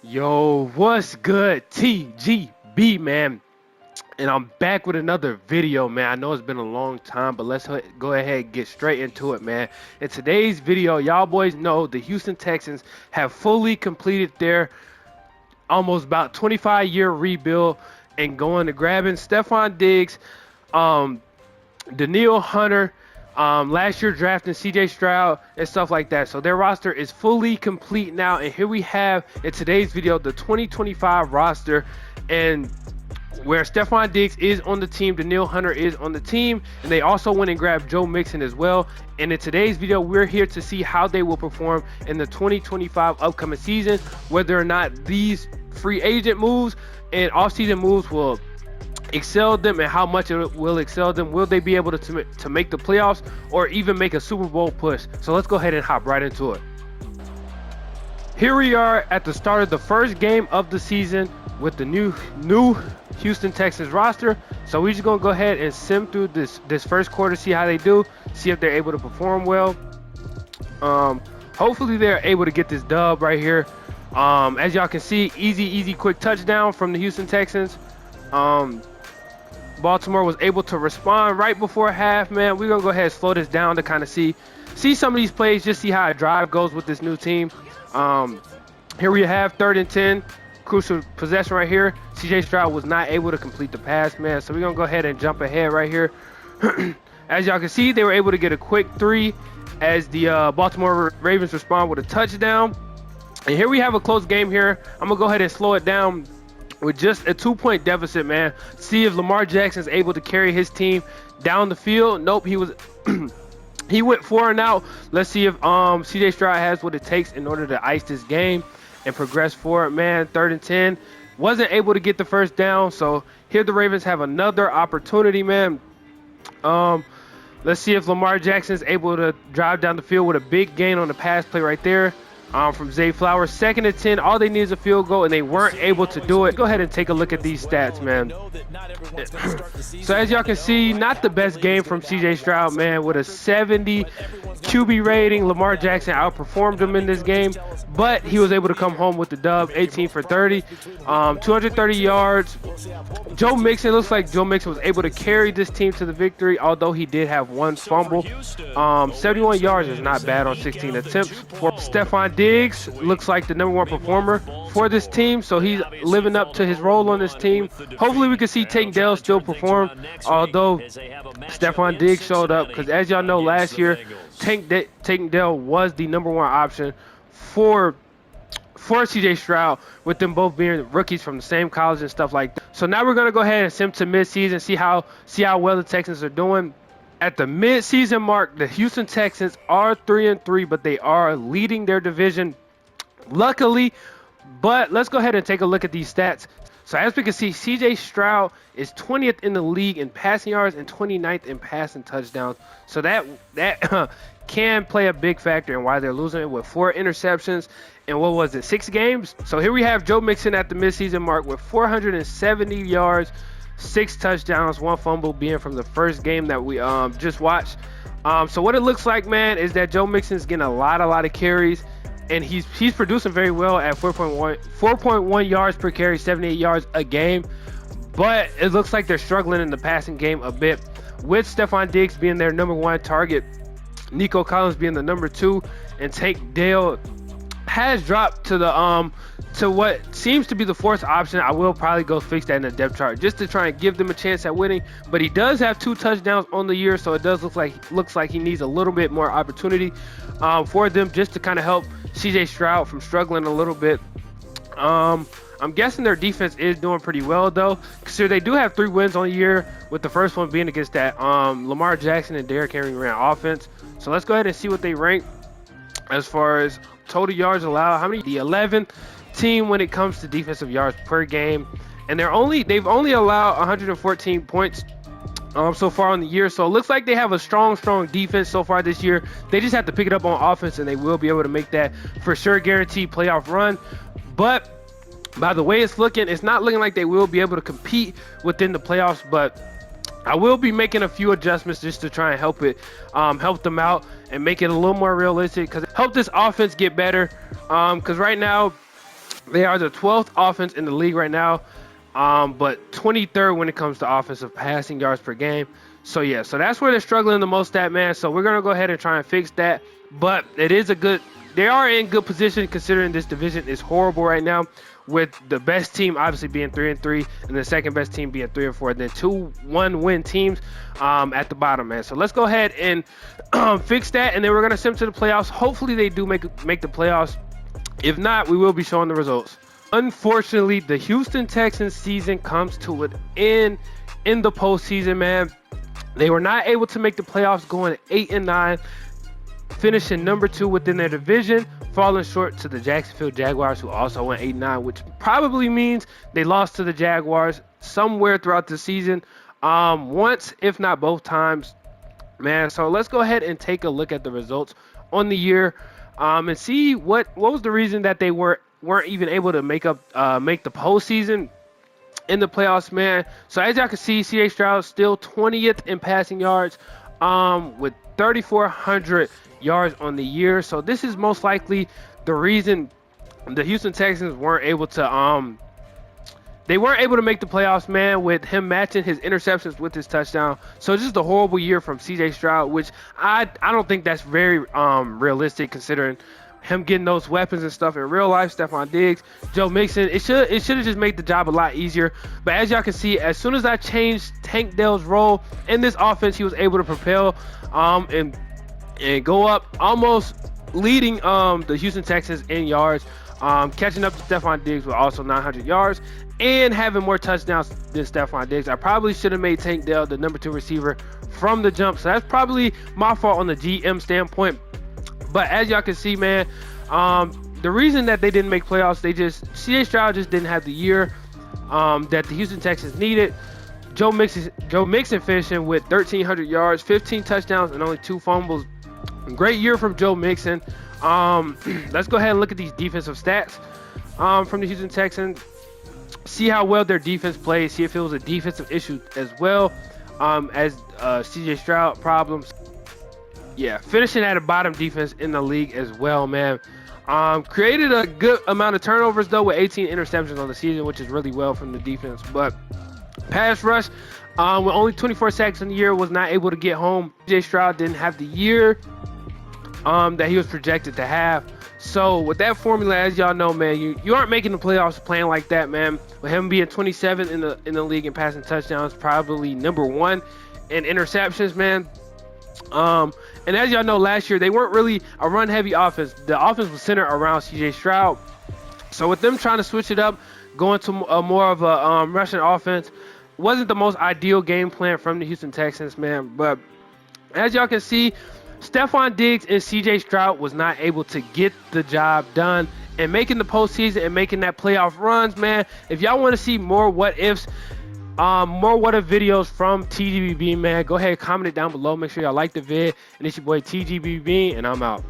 Yo, what's good? TGB, man. And I'm back with another video, man. I know it's been a long time, but let's go ahead and get straight into it, man. In today's video, y'all boys know the Houston Texans have fully completed their almost about 25-year rebuild and going to grabbing Stefon Diggs, Danielle Hunter, last year drafting CJ Stroud and stuff like that. So their roster is fully complete now, and here we have in today's video the 2025 roster, and where Stefon Diggs is on the team, Danielle Hunter is on the team, and they also went and grabbed Joe Mixon as well. And in today's video, we're here to see how they will perform in the 2025 upcoming season, whether or not these free agent moves and offseason moves will excel them and how much it will excel them. Will they be able to make the playoffs or even make a Super Bowl push? So let's go ahead and hop right into it. Here we are at the start of the first game of the season with the new Houston Texans roster. So we're just gonna go ahead and sim through this first quarter, see how they do, see if they're able to perform well. Hopefully they're able to get this dub right here. As y'all can see, easy quick touchdown from the Houston Texans. Baltimore was able to respond right before half, man. We're gonna go ahead and slow this down to kind of see some of these plays, just see how a drive goes with this new team. Here we have 3rd and 10, crucial possession right here. CJ Stroud was not able to complete the pass, man. So we're gonna go ahead and jump ahead right here. As y'all can see, they were able to get a quick 3 as the Baltimore Ravens respond with a touchdown. And here we have a close game here. I'm gonna go ahead and slow it down with just a 2-point deficit, man. See if Lamar Jackson's able to carry his team down the field. Nope, he was he went 4 and out. Let's see if CJ Stroud has what it takes in order to ice this game and progress forward, man. 3rd and 10, wasn't able to get the first down. So here the Ravens have another opportunity, man. Let's see if Lamar Jackson's able to drive down the field with a big gain on the pass play right there. From Zay Flowers. 2nd and 10, all they need is a field goal, and they weren't able to do it. Go ahead and take a look at these stats, man. So as y'all can see, not the best game from CJ Stroud, man, with a 70 QB rating. Lamar Jackson outperformed him in this game, but he was able to come home with the dub, 18 for 30, 230 yards. Joe Mixon, looks like Joe Mixon was able to carry this team to the victory, although he did have 1 fumble. 71 yards is not bad on 16 attempts. For Stefon Diggs, looks like the #1 performer for this team, so he's living up to his role on this team. Hopefully we can see Dale still perform, although Stefon Diggs showed up, because as y'all know, last year Dale was the #1 option for CJ Stroud, with them both being rookies from the same college and stuff like that. So now we're gonna go ahead and sim to midseason, see how well the Texans are doing. At the mid-season mark, the Houston Texans are 3-3, but they are leading their division, luckily. But let's go ahead and take a look at these stats. So as we can see, CJ Stroud is 20th in the league in passing yards and 29th in passing touchdowns. So that can play a big factor in why they're losing it, with 4 interceptions in, what was it, 6 games? So here we have Joe Mixon at the midseason mark with 470 yards, 6 touchdowns, 1 fumble, being from the first game that we just watched. So what it looks like, man, is that Joe Mixon's getting a lot of carries, and he's producing very well at 4.1 yards per carry, 78 yards a game. But it looks like they're struggling in the passing game a bit, with Stefon Diggs being their #1 target, Nico Collins being the #2, and Dale has dropped to the to what seems to be the 4th option. I will probably go fix that in the depth chart just to try and give them a chance at winning. But he does have 2 touchdowns on the year, so it does look like he needs a little bit more opportunity for them, just to kind of help CJ Stroud from struggling a little bit. I'm guessing their defense is doing pretty well, though, because they do have 3 wins on the year, with the first one being against that Lamar Jackson and Derrick Henry ran offense. So let's go ahead and see what they rank as far as total yards allowed. How many? The 11th team when it comes to defensive yards per game, and they've only allowed 114 points so far on the year. So it looks like they have a strong defense so far this year. They just have to pick it up on offense, and they will be able to make that for sure guaranteed playoff run. But by the way it's looking, it's not looking like they will be able to compete within the playoffs. But I will be making a few adjustments just to try and help them out and make it a little more realistic, because help this offense get better. Because right now They are the 12th offense in the league right now, but 23rd when it comes to offensive passing yards per game. So yeah, so that's where they're struggling the most at, man. So we're gonna go ahead and try and fix that. But it is a good. They are in good position considering this division is horrible right now, with the best team obviously being 3-3 and the second best team being 3-4. Then 2 1-win teams at the bottom, man. So let's go ahead and fix that, and then we're gonna send them to the playoffs. Hopefully they do make the playoffs. If not, we will be showing the results. Unfortunately, the Houston Texans season comes to an end in the postseason, man. They were not able to make the playoffs, going 8-9, finishing number 2 within their division, falling short to the Jacksonville Jaguars, who also went 8-9, which probably means they lost to the Jaguars somewhere throughout the season, once, if not both times, man. So let's go ahead and take a look at the results on the year, and see what was the reason that they weren't even able to make the postseason in the playoffs, man. So as y'all can see, C.J. Stroud still 20th in passing yards, with 3,400 yards on the year. So this is most likely the reason the Houston Texans weren't able to make the playoffs, man, with him matching his interceptions with his touchdown. So just a horrible year from C.J. Stroud, which I don't think that's very realistic considering him getting those weapons and stuff in real life. Stefon Diggs, Joe Mixon, it should have just made the job a lot easier. But as y'all can see, as soon as I changed Tank Dell's role in this offense, he was able to propel and go up, almost leading the Houston Texans in yards, catching up to Stefon Diggs with also 900 yards and having more touchdowns than Stefon Diggs. I probably should have made Tank Dell the number 2 receiver from the jump. So that's probably my fault on the GM standpoint. But as y'all can see, man, the reason that they didn't make playoffs, C.J. Stroud just didn't have the year that the Houston Texans needed. Joe Mixon finishing with 1,300 yards, 15 touchdowns, and only 2 fumbles. Great year from Joe Mixon. Let's go ahead and look at these defensive stats from the Houston Texans. See how well their defense plays. See if it was a defensive issue as well as C.J. Stroud problems. Yeah, finishing at a bottom defense in the league as well, man. Created a good amount of turnovers, though, with 18 interceptions on the season, which is really well from the defense. But pass rush, with only 24 sacks in the year, was not able to get home. C.J. Stroud didn't have the year that he was projected to have. So with that formula, as y'all know, man, you aren't making the playoffs playing like that, man. With him being 27 in the league in passing touchdowns, probably number 1 in interceptions, man. And as y'all know, last year they weren't really a run-heavy offense. The offense was centered around C.J. Stroud. So with them trying to switch it up, going to more of a rushing offense, wasn't the most ideal game plan from the Houston Texans, man. But as y'all can see, Stefon Diggs and C.J. Stroud was not able to get the job done and making the postseason and making that playoff runs, man. If y'all want to see more what ifs, more what if videos from tgbbean, man, go ahead and comment it down below. Make sure y'all like the vid. And it's your boy tgbbean, and I'm out.